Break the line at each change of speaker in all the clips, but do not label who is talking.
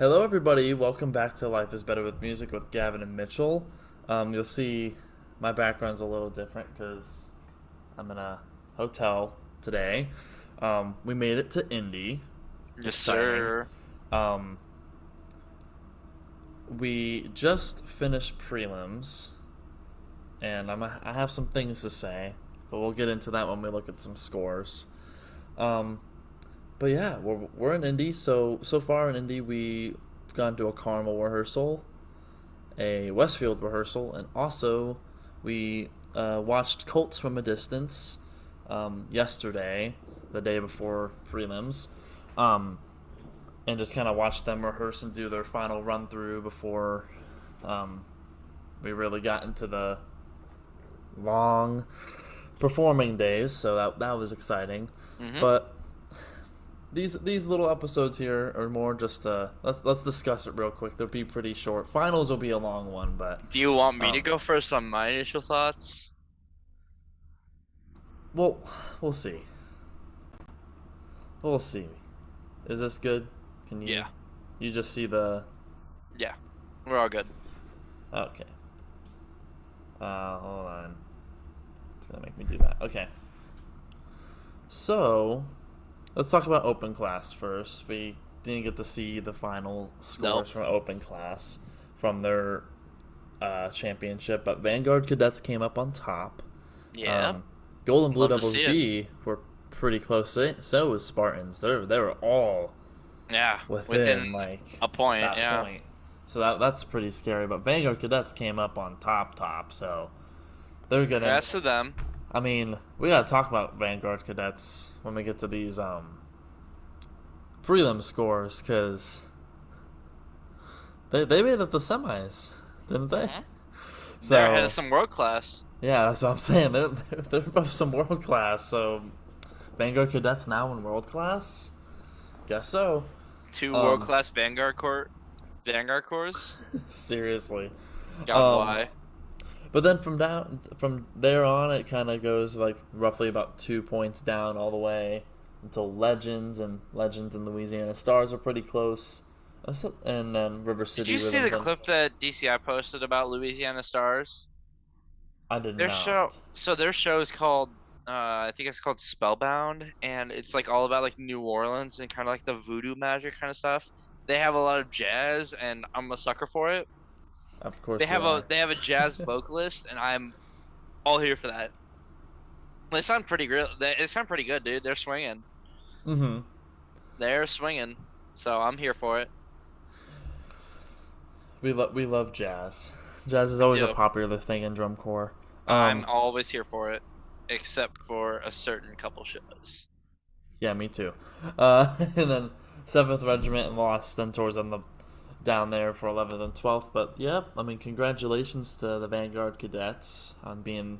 Hello, everybody. Welcome back to Life is Better with Music with Gavin and Mitchell. You'll see my background's a little different because I'm in a hotel today. We made it to Indy.
Yes,
Exciting.
sir.
Um, we just finished prelims, and I have some things to say, but we'll get into that when we look at some scores. Um, But yeah, we're in Indy. So far in Indy, we've gone to a Carmel rehearsal, a Westfield rehearsal, and also we watched Colts from a distance yesterday, the day before prelims, um, and just kind of watched them rehearse and do their final run through before um, we really got into the long performing days. So that was exciting,
hmm
but these little episodes here are more just let's discuss it real quick. They'll be pretty short. Finals will be a long one, but
Do you want me to
um,
go first on my initial thoughts?
well, we'll see. We'll see. Is this good? Can
Yeah,
you just see the
yeah. We're all good.
okay? Hold on. It's gonna make me do that. Okay. So let's talk about open class first. We didn't get to see the final scores
Nope.
from open class from their championship, but Vanguard Cadets came up on top.
Yeah.
Um, Gold and Blue
Love to
Devils
see it.
B were pretty close. So was Spartans. They were all
Yeah. Within
within like
a point,
that
yeah.
point. So that's pretty scary. But Vanguard Cadets came up on top. So they're gonna.
Congrats to them.
I mean, we gotta talk about Vanguard Cadets when we get to these prelim scores because they made it the semis, didn't they?
hmm They're ahead of
So
some world class.
yeah, that's what I'm saying. They're above some world class. So Vanguard Cadets now in world class. Guess so.
Two world
Um,
class Vanguard cores.
seriously.
God,
Um,
why?
but then from there on, it kind of goes like roughly about 2 points down all the way until Legends and Louisiana Stars are pretty close. And then River
Did
City
you see the
Rhythms.
clip that DCI posted about Louisiana Stars?
I did
Their show,
not.
so their show is called, I think it's called Spellbound, and it's like all about like New Orleans and kind of like the voodoo magic kind of stuff. They have a lot of jazz, and I'm a sucker for it.
Of
They
course you
have a
are.
they have a jazz vocalist, and I'm all here for that. They sound pretty great. They sound pretty good, dude. They're swinging.
Mm-hmm.
They're swinging. So I'm here for it.
We love jazz. Jazz is
We
always a
do.
popular thing in drum corps.
I'm
Um,
always here for it, except for a certain couple shows.
yeah, me too. And then Seventh Regiment and lost Centaurs on the down there for 11th and 12th. But yeah, I mean, congratulations to the Vanguard Cadets on being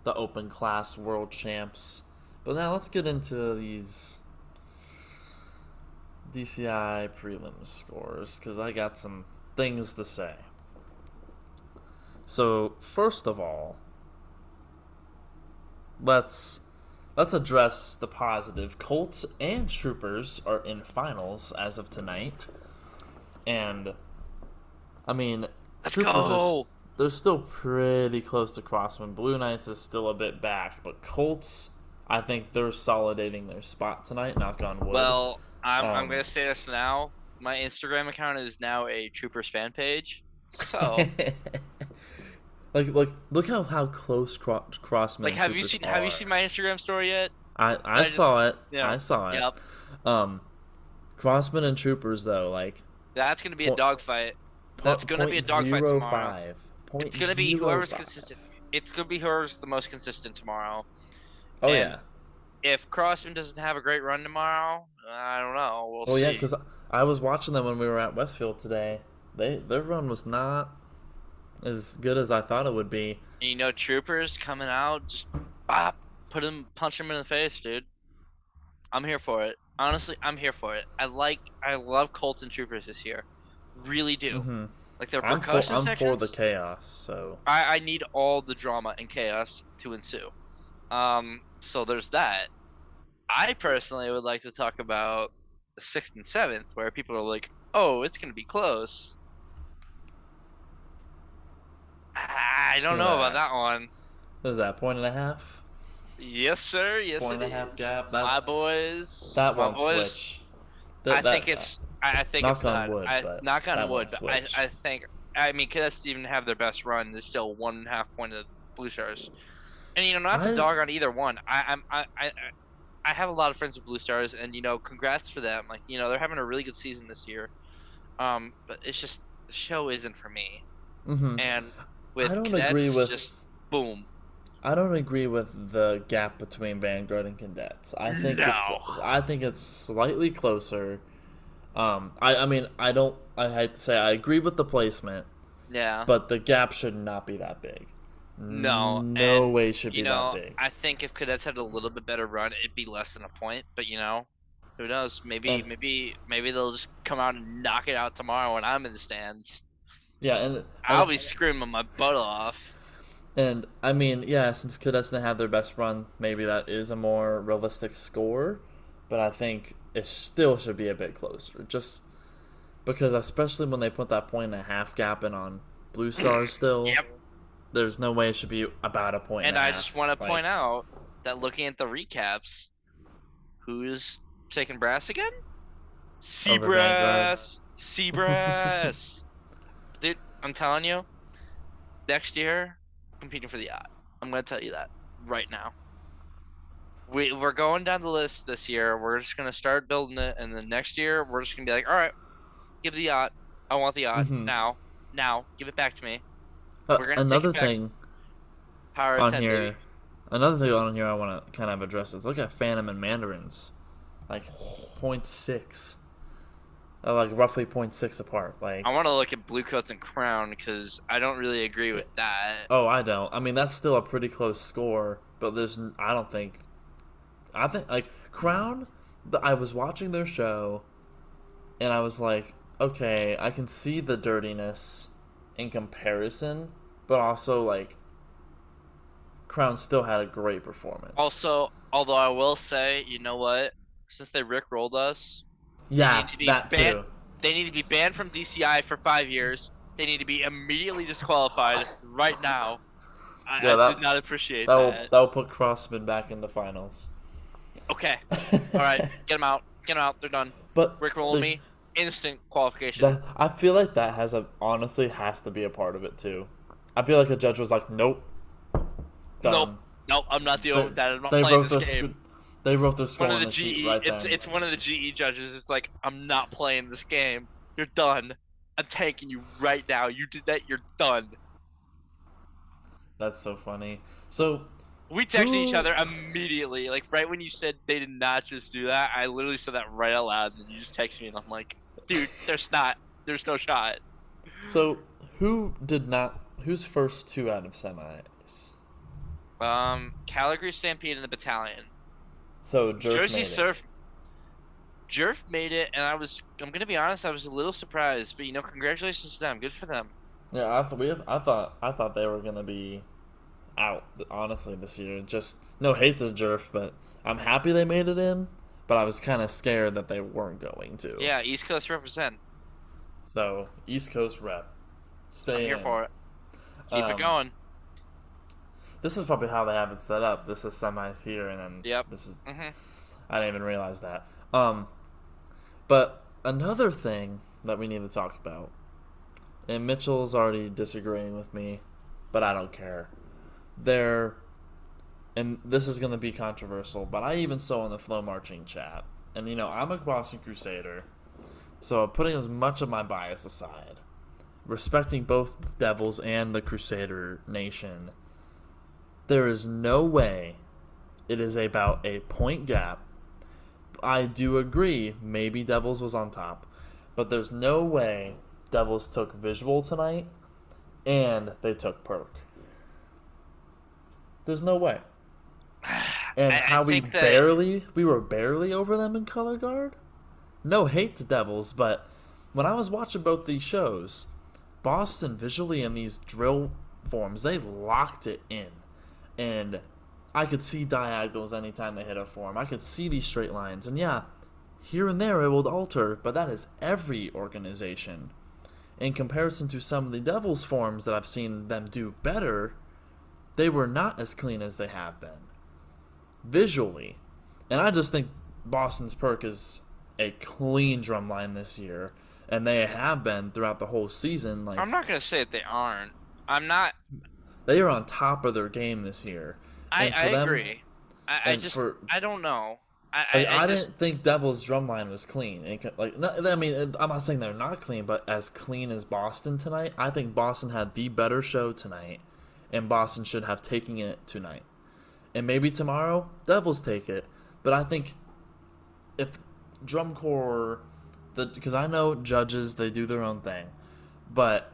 the open class world champs. But now let's get into these DCI prelim scores because I got some things to say. So first of all, let's let's address the positive. Colts and Troopers are in finals as of tonight, and I mean,
Let's
Troopers is
go.
they're still pretty close to Crossman. Blue Knights is still a bit back, but Colts, I think they're solidating their spot tonight. Knock on wood.
Well, I'm
Um,
gonna say this now. My Instagram account is now a Troopers fan page. So,
like look how close Crossman
like,
and Troopers
have you
are.
seen my Instagram story yet?
I
I just
saw it.
yeah.
I saw it.
Yep.
Um, Crossman and Troopers though, like
That's gonna be a
point
dogfight. That's gonna be a
point
dogfight
zero
tomorrow.
five,
It's
point
gonna be
zero
whoever's
five.
consistent. It's gonna be whoever's the most consistent tomorrow.
Oh
And
yeah.
if Crossman doesn't have a great run tomorrow, I don't know. We'll
Well, yeah,
see.
because I was watching them when we were at Westfield today. Their run was not as good as I thought it would be.
And you know, Troopers coming out, just bop, punch him in the face, dude. I'm here for it. Honestly, I'm here for it. I love Colton Troopers this year. Really do.
Hmm.
Like their percussion
I'm for the
sections.
chaos. So
I need all the drama and chaos to ensue. So there's that. I personally would like to talk about the sixth and seventh, where people are like, oh, it's gonna be close. I don't
Look at
know about
that.
that one.
What is that, point and a half?
Yes, sir. Yes,
Point
it
and a half
is.
gap.
My boys.
That
My
won't
boys.
switch.
I
That
think
that
it's. I think it's
knock on
done.
wood,
I
but
knock on
that
wood,
won't
but
switch.
I think. I mean, Cadets even have their best run. There's still 1.5 point of Blue Stars, and not to
I
dog on either one. I have a lot of friends with Blue Stars, and congrats for them. Like they're having a really good season this year. But it's just the show isn't for me.
mm-hmm.
And
I
with
don't agree
Cadets,
with
just boom.
I don't agree with the gap between Vanguard and Cadets.
No.
I think it's slightly closer. I mean I hate to say I agree with the placement,
Yeah.
but the gap should not be that big.
No.
No
And
way it should be that big.
I think if Cadets had a little bit better run, it'd be less than a point. But who knows?
And
Maybe they'll just come out and knock it out tomorrow when I'm in the stands.
yeah, and
I'll be screaming my butt off.
And I mean, yeah, since Cadets didn't have their best run, maybe that is a more realistic score. But I think it still should be a bit closer. Just because, especially when they put that point and a half gap in on Blue Stars still,
Yep.
there's no way it should be about a point
And
and a
I
half.
just want to point out that looking at the recaps, who's taking brass again?
Over Vanguard.
Seabrass. Seabrass. Dude, I'm telling you, next year, competing for the yacht. I'm gonna tell you that right now. We're going down the list this year. We're just gonna start building it, and then next year we're just gonna be like, all right, give the yacht. I want the yacht
Mm-hmm.
now. Now, give it back to me. We're gonna take
Another
it back.
thing
Power of
on
10,
here,
baby.
another thing on here I want to kind of address is look at Phantom and Mandarins, like 0.6, like roughly 0.6 apart. Like,
I want to look at Blue Coats and Crown because I don't really agree with that.
oh, I don't. I mean, that's still a pretty close score, but I don't think. I think like Crown. I was watching their show, and I was like, okay, I can see the dirtiness in comparison, but also like Crown still had a great performance.
Also, although I will say, you know what? Since they rickrolled us, they
Yeah,
need to be
that
banned.
too.
They need to be banned from DCI for 5 years. They need to be immediately disqualified right now.
Yeah,
I did not appreciate that.
that will put Crossman back in the finals.
Okay, all right, get them out. Get them out. They're done.
But
Rickroll
like,
me. Instant qualification.
I feel like that honestly has to be a part of it too. I feel like a judge was like, nope, done.
Nope. I'm not dealing with that. I'm not
They
playing
wrote
this
their
game.
they wrote their score
One of
on
the
the sheet
GE.
right
It's
then.
it's one of the GE judges. It's like I'm not playing this game. You're done. I'm tanking you right now. You did that. You're done.
That's so funny. So
We texted each other immediately. Like right when you said they did not just do that, I literally said that right out loud, and then you just texted me, and I'm like, dude, there's no shot.
So who's first two out of semis?
Calgary Stampede and the Battalion.
So
Jersey
made
Surf. Jerf made it, and I'm gonna be honest, I was a little surprised, but congratulations to them. Good for them.
Yeah, I thought they were gonna be out honestly this year. Just no hate to Jerf, but I'm happy they made it in. But I was kind of scared that they weren't going to.
Yeah, East Coast represent.
So East Coast rep,
I'm
stay
here
in.
for it. Keep it going.
This is probably how they have it set up. This is semis here, and then
Yep.
this is.
Mm-hmm.
I didn't even realize that. But another thing that we need to talk about, and Mitchell's already disagreeing with me, but I don't care. And this is going to be controversial, but I even saw in the Flow Marching chat, and I'm a Boston Crusader, so putting as much of my bias aside, respecting both Devils and the Crusader Nation, there is no way it is about a point gap. I do agree, maybe Devils was on top, but there's no way Devils took visual tonight and they took perk. There's no way. And how we were barely over them in color guard? No hate to Devils, but when I was watching both these shows, Boston visually in these drill forms, they locked it in. And I could see diagonals anytime they hit a form. I could see these straight lines. And yeah, Here and there it will alter, but that is every organization. In comparison to some of the Devils forms that I've seen them do better, they were not as clean as they have been. Visually. And I just think Boston's perk is a clean drum line this year. And they have been throughout the whole season. Like,
I'm not gonna say that they aren't. I'm not.
they are on top of their game this year. And
I
for them,
agree. I
and
just
for
I don't know.
like,
I
I
just
didn't think Devils' drumline was clean. I mean, I'm not saying they're not clean, but as clean as Boston tonight, I think Boston had the better show tonight, and Boston should have taken it tonight. And maybe tomorrow, Devils take it. But I think if drum corps, because I know judges, they do their own thing, but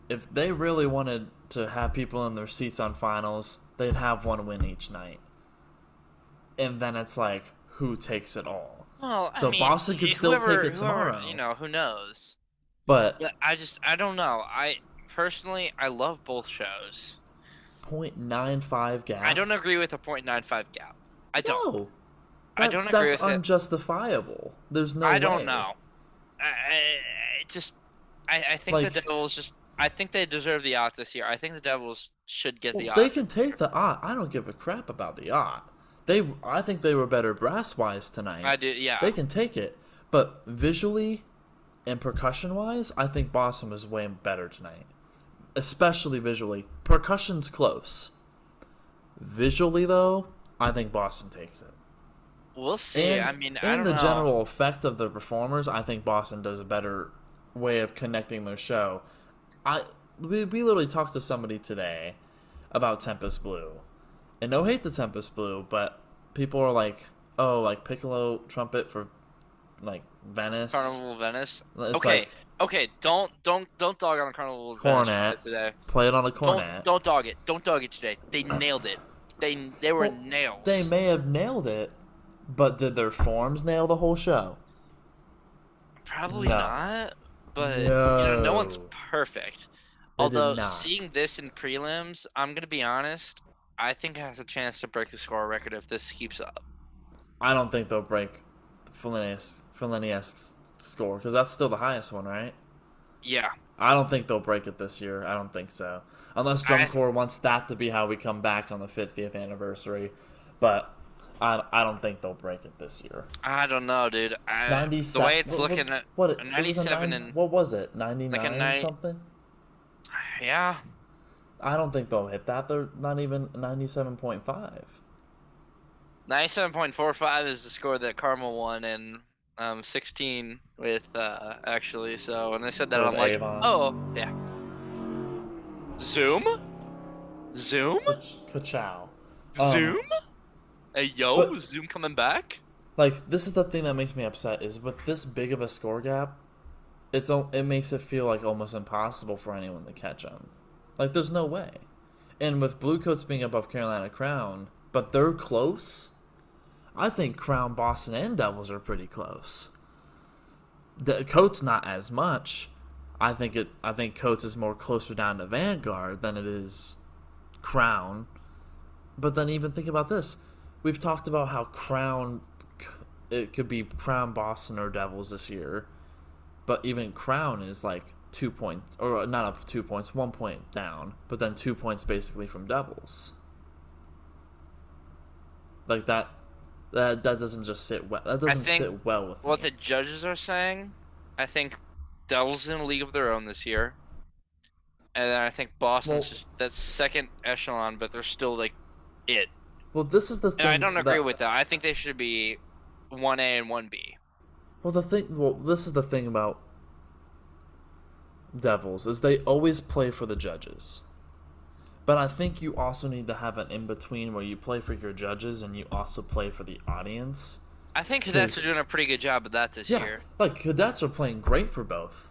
if they really wanted to have people in their seats on finals, they'd have one win each night. And then it's like, who takes it all?
well, I
So
mean,
Boston could still take it tomorrow.
who knows?
But
But I don't know. I personally I love both shows.
.95 gap.
I don't agree with a .95 gap. I don't.
No.
I don't agree
That's
with it.
unjustifiable. There's no
I don't
way.
know. I just I think
Like,
the Devils just I think they deserve the ought this year. I think the Devils should get the ought.
they can take the ought. I don't give a crap about the ought. I think they were better brass wise tonight.
I do, yeah.
They can take it, but visually and percussion wise, I think Boston was way better tonight. Especially visually. Percussion's close. Visually though, I think Boston takes it.
We'll see.
And
I mean, I
and
don't
the
know.
general effect of the performers, I think Boston does a better way of connecting their show. We literally talked to somebody today about Tempest Blue, and no hate to Tempest Blue, but people are like, oh, like piccolo trumpet for like Venice,
Carnival of Venice.
It's
Okay,
like,
okay. Don't dog on Carnival of Venice
cornet
today.
play it on the cornet.
Don't dog it. Don't dog it today. They nailed it. They were
Well,
nails.
They may have nailed it, but did their forms nail the whole show?
Probably
No.
not. But
No.
no one's perfect.
They
Although
did not.
seeing this in prelims, I'm gonna be honest. I think it has a chance to break the score record if this keeps up.
I don't think they'll break the Fellini-esque score, because that's still the highest one, right?
Yeah.
I don't think they'll break it this year. I don't think so. Unless Drum Corps wants that to be how we come back on the 50th anniversary. But I don't think they'll break it this year.
I don't know, dude.
97.
The way it's looking at
What, it was a
97
nine,
and
what was it? 99
like a nine-
something?
yeah.
I don't think they'll hit that. They're not even 97.5.
97.45 is the score that Carmel won in 16 with actually. So when they said that,
With
I'm like,
Avon.
oh yeah. Zoom.
Ka-chow.
Zoom. Hey yo,
but-
Zoom coming back.
Like, this is the thing that makes me upset, is with this big of a score gap, it makes it feel like almost impossible for anyone to catch them. Like, there's no way. And with Bluecoats being above Carolina Crown, but they're close, I think Crown, Boston, and Devils are pretty close. The Coats not as much. I think Coats is more closer down to Vanguard than it is Crown. But then even think about this. We've talked about how Crown, it could be Crown, Boston, or Devils this year. But even Crown is like 2 points, or not up 2 points, 1 point down, but then 2 points basically from Devils. Like that doesn't just sit well. That doesn't sit well with
What
me.
the judges are saying, I think Devils in a league of their own this year, and then I think Boston's just that second echelon, but they're still like it.
Well, this is the thing.
And I don't agree with that. I think they should be 1A and 1B.
Well, this is the thing about Devils, is they always play for the judges. But I think you also need to have an in-between where you play for your judges and you also play for the audience.
I think Cadets are doing a pretty good job of that this year.
Like, Cadets are playing great for both.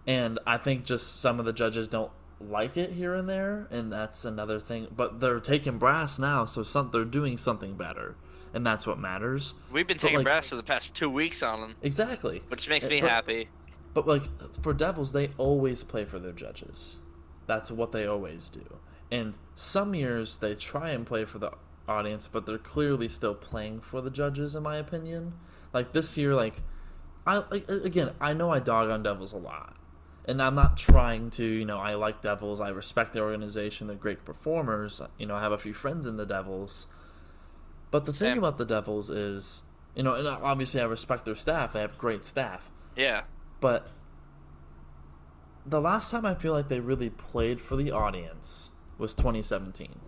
And I think just some of the judges don't like it here and there, and that's another thing. But they're taking brass now, so they're doing something better. And that's what matters.
We've been taking brass for the past 2 weeks on them.
Exactly.
Which makes me happy.
But, like, for Devils, they always play for their judges. That's what they always do. And some years they try and play for the audience, but they're clearly still playing for the judges, in my opinion. Like this year, again, I know I dog on Devils a lot, and I'm not trying to. I like Devils. I respect the organization. They're great performers. I have a few friends in the Devils. But the thing
Same.
about the Devils is, and obviously I respect their staff. They have great staff.
Yeah.
But the last time I feel like they really played for the audience was 2017.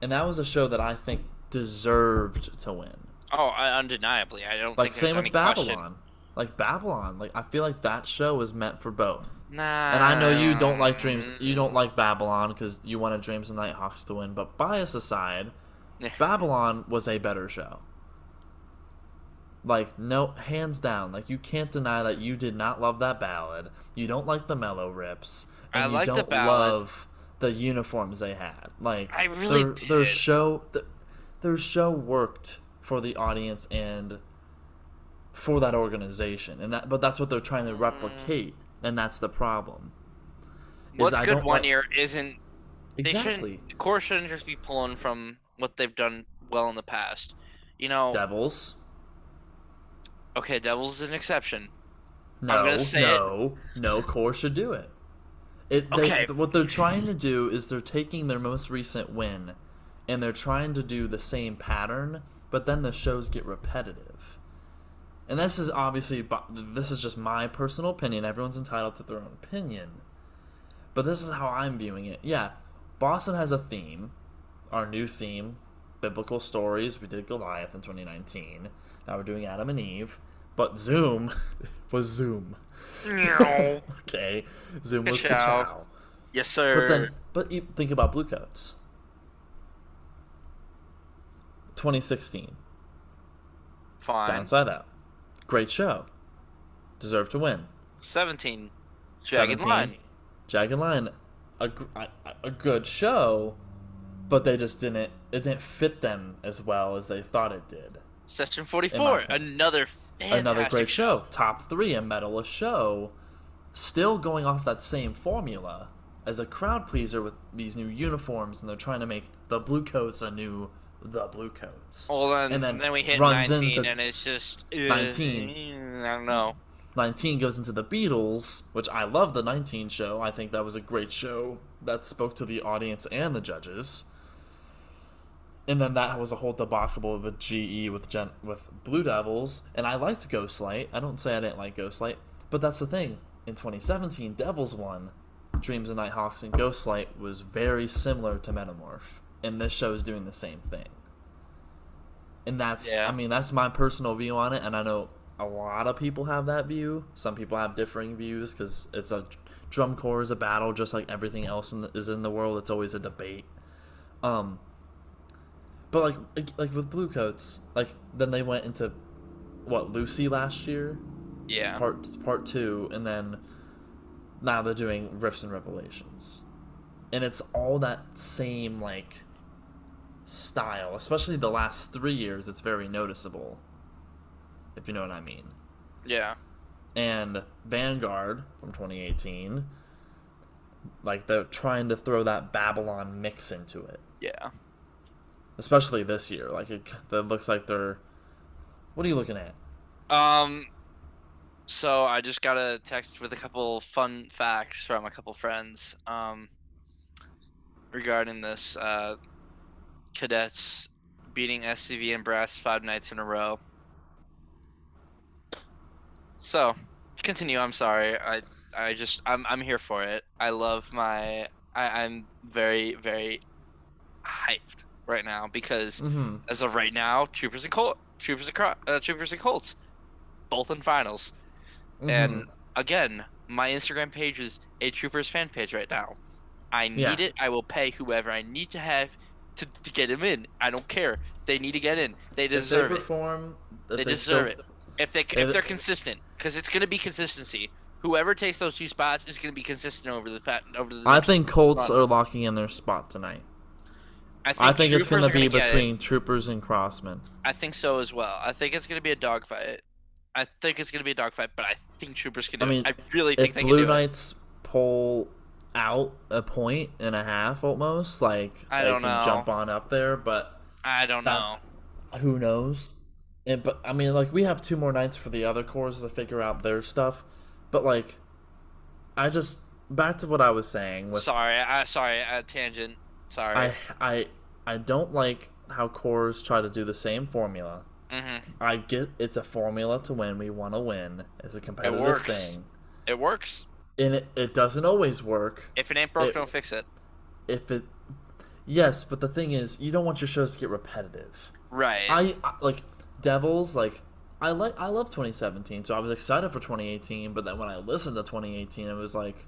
And that was a show that I think deserved to win.
Oh, undeniably. I don't
Like
think there's
same
any
with
question.
Babylon. Like Babylon. Like I feel like that show was meant for both. And I know you don't like
Nah.
Dreams. You don't like Babylon because you wanted Dreams and Nighthawks to win. But bias aside, Babylon was a better show. Like, no, hands down. Like, you can't deny that you did not love that ballad. You don't like the mellow rips,
I
and you
like the
don't
ballad.
love the uniforms they had. Like,
I really
their
did.
show worked for the audience and for that organization, but that's what they're trying to replicate, and that's the problem. Is
What's
I
good
don't
one
like
year isn't. They shouldn't.
exactly
The core shouldn't just be pulling from what they've done well in the past. You know,
Devils.
okay, Devils is an exception. I'm gonna
No,
say it.
no, no. Core should do it.
Okay,
What they're trying to do is they're taking their most recent win, and they're trying to do the same pattern, but then the shows get repetitive. And this is just my personal opinion. Everyone's entitled to their own opinion, but this is how I'm viewing it. Yeah, Boston has a theme, our new theme, biblical stories. We did Goliath in 2019. Now we're doing Adam and Eve, but Zoom was Zoom.
no.
Okay, Zoom was
Ka-chow.
Ka-chow.
Yes,
But you think about Bluecoats. 2016,
fine.
Downside Out, great show, deserved to win.
17, Jagged
17,
Line.
Jagged Line, a good show, but they just didn't. It didn't fit them as well as they thought it did.
Section
In my
44,
opinion.
another
Another
fantastic
great show, top 3, a medalist show, still going off that same formula as a crowd pleaser with these new uniforms, and they're trying to make the Bluecoats the Bluecoats.
Well,
And
then we hit
runs
19,
into
and it's just
19.
I don't know.
19 goes into the Beatles, which I love the 19 show. I think that was a great show that spoke to the audience and the judges. And then that was a whole debacle with GE with Blue Devils, and I liked Ghostlight. I don't say I didn't like Ghostlight, but that's the thing. In 2017, Devils won. Dreams of Nighthawks and Ghostlight was very similar to Metamorph, and this show is doing the same thing. And
Yeah.
that's my personal view on it, and I know a lot of people have that view. Some people have differing views because drum corps is a battle, just like everything else is in the world. It's always a debate. But like with Bluecoats, then they went into Lucy last year,
Yeah.
part 2, and then now they're doing Rifts and Revelations, and it's all that same style. Especially the last 3 years, it's very noticeable, if you know what I mean.
Yeah.
And Vanguard from 2018, they're trying to throw that Babylon mix into it.
Yeah.
Especially this year, that looks like they're. What are you looking at?
So I just got a text with a couple fun facts from a couple friends, regarding this, cadets beating SCV and brass 5 nights in a row. So, continue. I'm sorry. I'm here for it. I'm very, very hyped right now because
Mm-hmm.
as of right now, Troopers and Colts, both in finals.
Mm-hmm.
And again, my Instagram page is a Troopers fan page right now. I need it. I will pay whoever I need to have to get him in. I don't care. They need to get in. They deserve
if
it.
they
deserve
still,
it. If they're consistent, because it's gonna be consistency. Whoever takes those 2 spots is gonna be consistent over the.
I think Colts
run.
are locking in their spot tonight.
I think
it's going to be
get
between Troopers and Crossmen.
I think so as well. I think it's gonna be a dogfight. But I think Troopers can do it. I really think
if
they can
Blue
do it.
Knights pull out a point and a half almost,
I don't
they can
know.
jump on up there, but
I don't know.
who knows? but I mean, like we have 2 more nights for the other cores to figure out their stuff. But like, I just back to what I was saying with
Sorry, tangent.
I
Sorry.
I I don't like how cores try to do the same formula.
Mm-hmm.
I get it's a formula to win. We want to win. It's a
It
competitive
works.
thing,
It works.
and it doesn't always work.
If it ain't broke,
It
don't fix it.
if it yes, but the thing is, you don't want your shows to get repetitive.
Right.
I like Devils. Like I love 2017, so I was excited for 2018. But then when I listened to 2018, it was like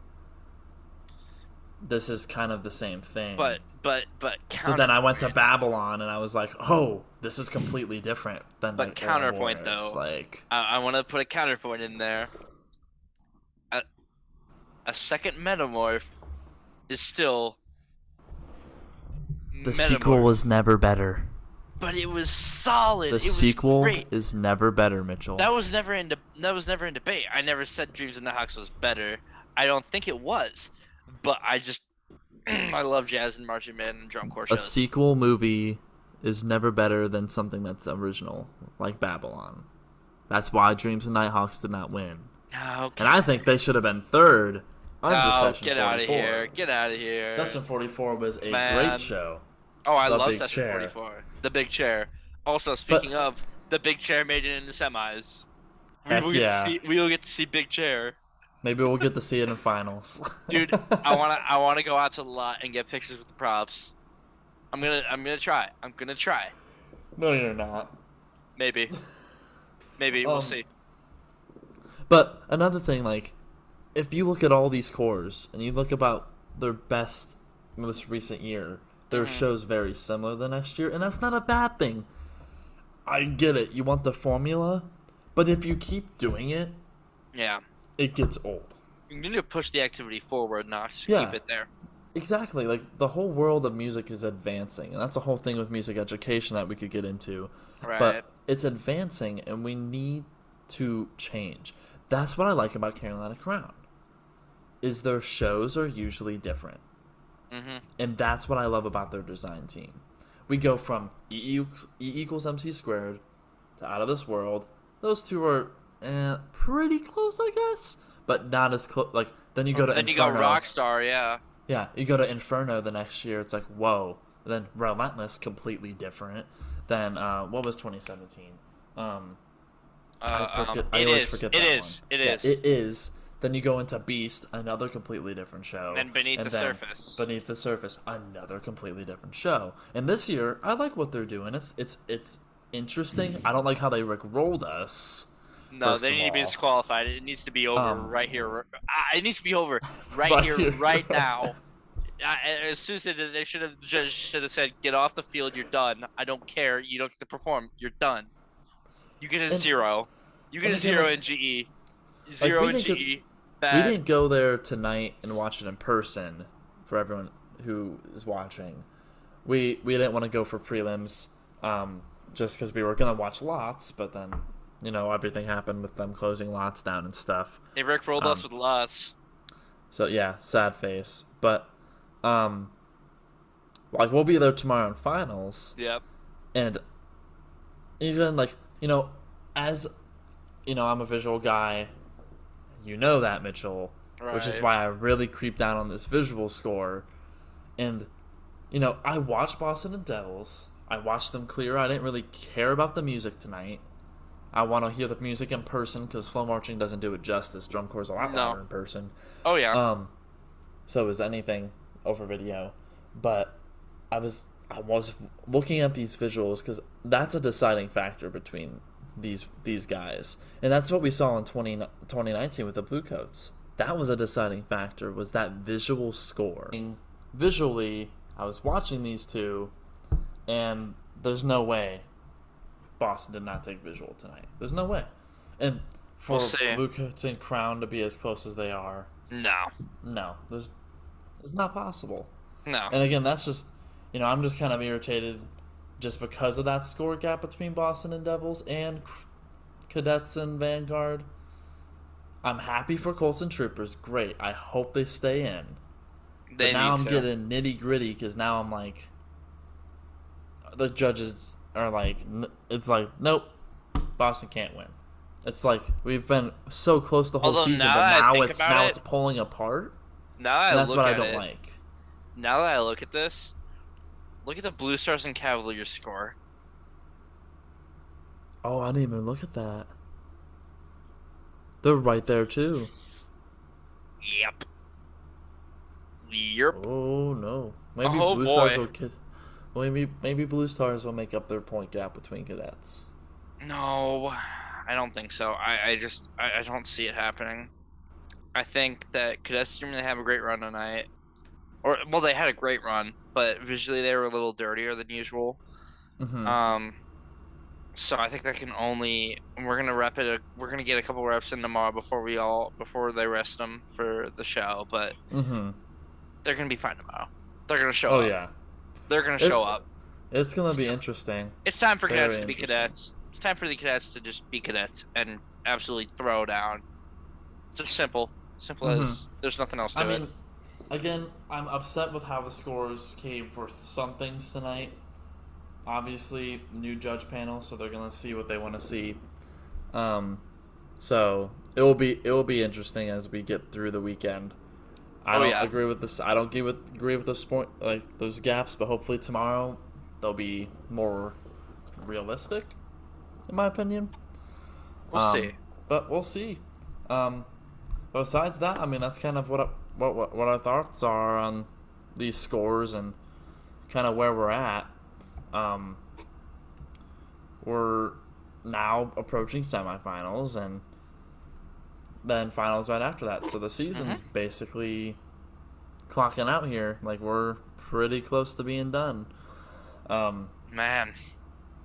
this is kind of the same thing.
But
So then I went to
counterpoint.
Babylon, and I was like, oh, this is completely different than
But
the old
counterpoint
wars.
though.
Like
I want to put a counterpoint in there. A, a second metamorph is still
the sequel
metamorph.
was never better.
But it was solid.
The
It was
sequel
great.
is never better, Mitchell.
That was never in debate. I never said Dreams of Nighthawks was better. I don't think it was. But I just I love jazz and marching band and drum corps
A
shows.
sequel movie is never better than something that's original, like Babylon. That's why Dreams and Nighthawks did not win.
Okay.
And I think they should have been third under
Oh,
Session
get
44.
out of here. Get out of here.
Session 44 was a
Man.
great show.
Oh, I
The
love
Big
Session
Chair.
44. The big chair. Also,
But
speaking of, the big chair made it in the semis.
heck yeah.
We will get to see big chair.
Maybe we'll get to see it in finals.
Dude, I wanna go out to the lot and get pictures with the props. I'm gonna try. I'm gonna try.
No, you're not.
Maybe. Maybe we'll
Um,
see.
But another thing, like, if you look at all these cores and you look about their best, most recent year, their shows very similar the next year, and that's not a bad thing. I get it. You want the formula, but if you keep doing it,
Yeah.
it gets old.
You need to push the activity forward, not just
Yeah.
keep it there.
Exactly. Like, the whole world of music is advancing, and that's a whole thing with music education that we could get into.
Right.
But it's advancing, and we need to change. That's what I like about Carolina Crown. Is their shows are usually different.
Mm-hmm.
And that's what I love about their design team. We go from E equals MC squared to Out of This World. Those two are pretty close, I guess, but not as close. Like then you go to
Then you go
Inferno.
Rockstar, yeah.
Yeah, you go to Inferno the next year. It's like whoa. Then Relentless, completely different. Then what was 2017? I forget. I always forget that one.
It
Yeah,
is.
it is. Then you go into Beast, another completely different show.
And then Beneath the
then
Surface.
Beneath the Surface, another completely different show. And this year, I like what they're doing. It's interesting. I don't like how they rickrolled us.
No,
First
they
of
need to be
all.
disqualified. It needs to be over right here. It needs to be over right
Right
here,
here.
right now. As soon as they did, they should have the judge should have said, "Get off the field. You're done. I don't care. You don't get to perform. You're done. You get a
And-
0. You get a
and again,
0
like-
in GE. 0
we
in
didn't
GE.
We
Bad.
didn't go there tonight and watch it in person. For everyone who is watching, we didn't want to go for prelims, just because we were gonna watch lots, but then everything happened with them closing lots down and stuff.
They Rick rolled us with lots.
So yeah, sad face. But like we'll be there tomorrow in finals,
Yep.
and even like as I'm a visual guy. You know that, Mitchell, which is
Right.
why I really creep down on this visual score. And I watched Boston and Devils. I watched them clear. I didn't really care about the music tonight. I want to hear the music in person because flow marching doesn't do it justice. Drum corps is a lot
No.
louder in person.
Oh yeah.
So is anything over video. But I was looking at these visuals because that's a deciding factor between these guys, and that's what we saw in 2019 with the Bluecoats. That was a deciding factor, was that visual score. And visually, I was watching these two, and there's no way Boston did not take visual tonight. There's no way. And for
We'll see.
Bluecoats and Crown to be as close as they are,
No.
no, it's not possible.
No.
And again, that's just I'm just kind of irritated just because of that score gap between Boston and Devils and Cadets and Vanguard. I'm happy for Colts and Troopers. Great. I hope they stay in.
They
But now
need
I'm
to.
getting nitty gritty because now I'm like, the judges are like, it's like, nope, Boston can't win. It's like we've been so close the whole
Although
season,
now
but
that I
now
think
it's
about it,
pulling apart,
now that I
and that's
look
what I
at
don't
it,
like.
now that I look at this, look at the Blue Stars and Cavaliers score.
Oh, I didn't even look at that. They're right there too.
Yep. Yep.
Oh no, maybe
Oh
Blue Stars
boy.
will. Maybe Blue Stars will make up their point gap between cadets.
No, I don't think so. I don't see it happening. I think that Cadets didn't really have a great run tonight. Or well, they had a great run, but visually they were a little dirtier than usual.
Mm-hmm.
Um, so I think that can only we're gonna rep it. We're gonna get a couple reps in tomorrow before they rest them for the show. But
Mm-hmm.
they're gonna be fine tomorrow. They're gonna show
Oh
up.
yeah.
They're gonna
It
show up.
it's gonna be
So
interesting.
it's time for cadets
Very
to be
interesting.
cadets. It's time for the cadets to just be cadets and absolutely throw down. It's just simple, simple
Mm-hmm.
as there's nothing else
I
to it.
mean, again, I'm upset with how the scores came for some things tonight. Obviously, new judge panel, so they're gonna see what they want to see. Um, so it will be interesting as we get through the weekend. I
Oh
don't
yeah.
agree with this. I don't agree with those point like those gaps, but hopefully tomorrow they'll be more realistic, in my opinion.
We'll see.
But we'll see. Um, besides that, I mean that's kind of what our thoughts are on these scores and kind of where we're at. Um, we're now approaching semifinals and then finals right after that. So the season's
Hmm.
basically clocking out here. Like we're pretty close to being done. Um,
Man,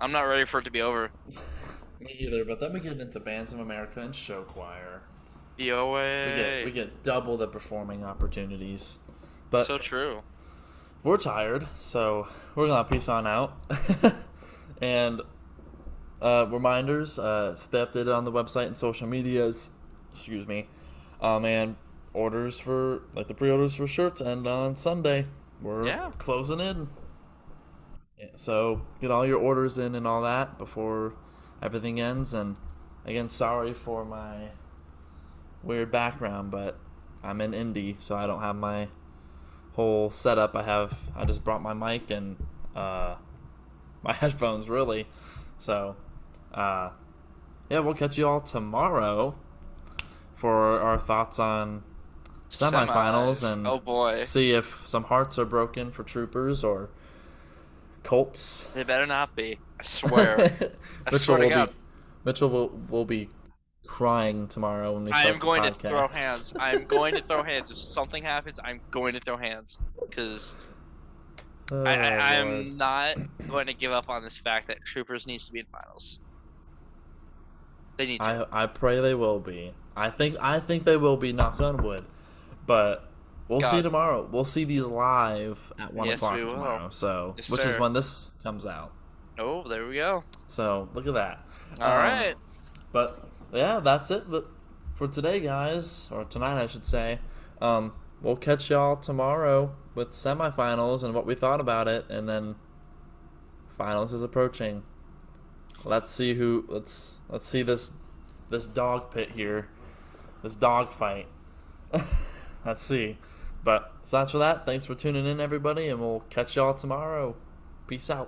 I'm not ready for it to be over.
Me either. But then we get into Bands of America and show choir. We
BOA.
get double the performing opportunities. But
So true.
we're tired, so we're gonna peace on out. And reminders, stay updated on the website and social medias. Excuse me. And orders for like the pre-orders for shirts and on Sunday we're
Yeah.
closing in. Yeah, so get all your orders in and all that before everything ends. And again, sorry for my weird background, but I'm in Indy, so I don't have my whole setup. I just brought my mic and my headphones really. So uh, yeah, we'll catch you all tomorrow for our thoughts on semifinals
Semis.
and
Oh boy.
see if some hearts are broken for Troopers or Colts.
They better not be. I swear. I
Mitchell
swear to
will
God.
be Mitchell will be crying tomorrow when we
I am
start the
going to throw
podcast.
hands. I am going to throw hands. If something happens, I'm going to throw hands. Because
Oh Lord.
I'm not going to give up on this fact that Troopers needs to be in finals. They need to.
I pray they will be. I think they will be. Knock on wood. But we'll see
God.
tomorrow. We'll see these live at 1 o'clock
Yes, we will.
tomorrow. So
Yes,
which is
sir.
when this comes out.
Oh, there we go.
So look at that.
All right.
But yeah, that's it for today, guys, or tonight, I should say. We'll catch y'all tomorrow with semifinals and what we thought about it, and then finals is approaching. Let's see let's see this dog pit here, this dog fight. Let's see. But so that's for that. Thanks for tuning in, everybody, and we'll catch y'all tomorrow. Peace out.